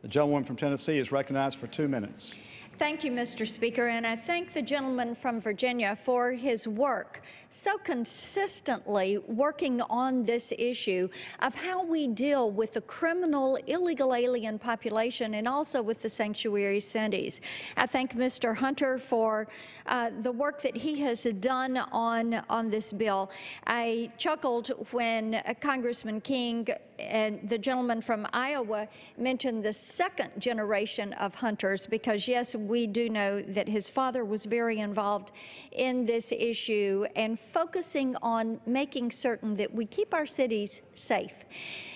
The gentlewoman from Tennessee is recognized for 2 minutes. Thank you, Mr. Speaker, and I thank the gentleman from Virginia for his work, so consistently working on this issue of how we deal with the criminal illegal alien population and also with the sanctuary cities. I thank Mr. Hunter for the work that he has done on this bill. I chuckled when Congressman King and the gentleman from Iowa mentioned the second generation of hunters, because yes, we do know that his father was very involved in this issue and focusing on making certain that we keep our cities safe.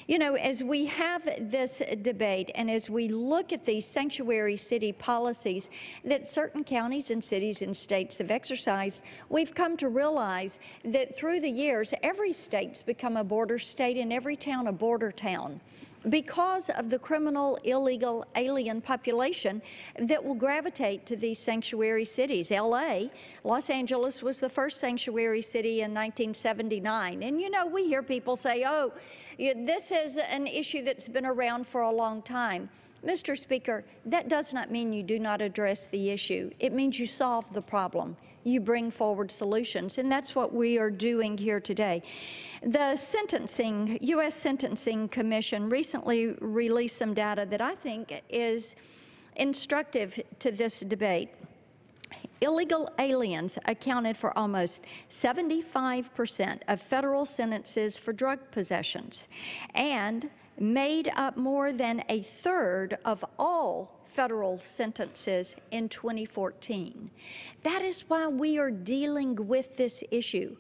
You know, as we have this debate and as we look at these sanctuary city policies that certain counties and cities and states have exercised, we've come to realize that through the years, every state's become a border state and every town a border town, because of the criminal illegal alien population that will gravitate to these sanctuary cities. Los Angeles was the first sanctuary city in 1979. And you know, we hear people say, oh, this is an issue that's been around for a long time. Mr. Speaker, that does not mean you do not address the issue. It means you solve the problem. You bring forward solutions, and that's what we are doing here today. The U.S. Sentencing Commission recently released some data that I think is instructive to this debate. Illegal aliens accounted for almost 75% of federal sentences for drug possessions and made up more than a third of all federal sentences in 2014. That is why we are dealing with this issue.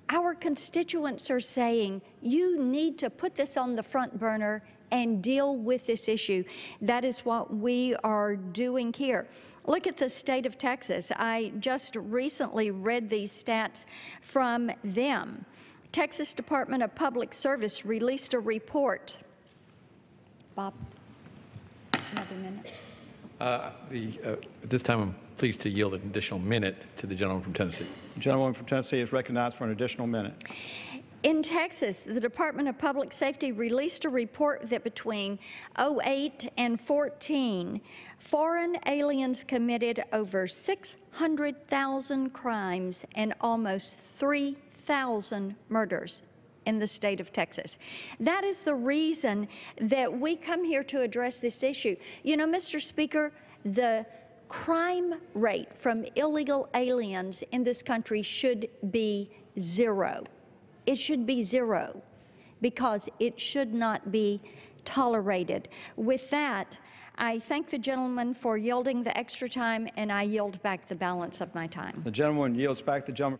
Our constituents are saying, you need to put this on the front burner and deal with this issue. That is what we are doing here. Look at the state of Texas. I just recently read these stats from them. Texas Department of Public Service released a report. Bob, another minute. At this time, I'm pleased to yield an additional minute to the gentleman from Tennessee. The gentlewoman from Tennessee is recognized for an additional minute. In Texas, the Department of Public Safety released a report that between 2008 and 2014, foreign aliens committed over 600,000 crimes and almost 3,000 murders in the state of Texas. That is the reason that we come here to address this issue. You know, Mr. Speaker, the crime rate from illegal aliens in this country should be zero. It should be zero, because it should not be tolerated. With that, I thank the gentleman for yielding the extra time, and I yield back the balance of my time. The gentleman yields back the gentleman.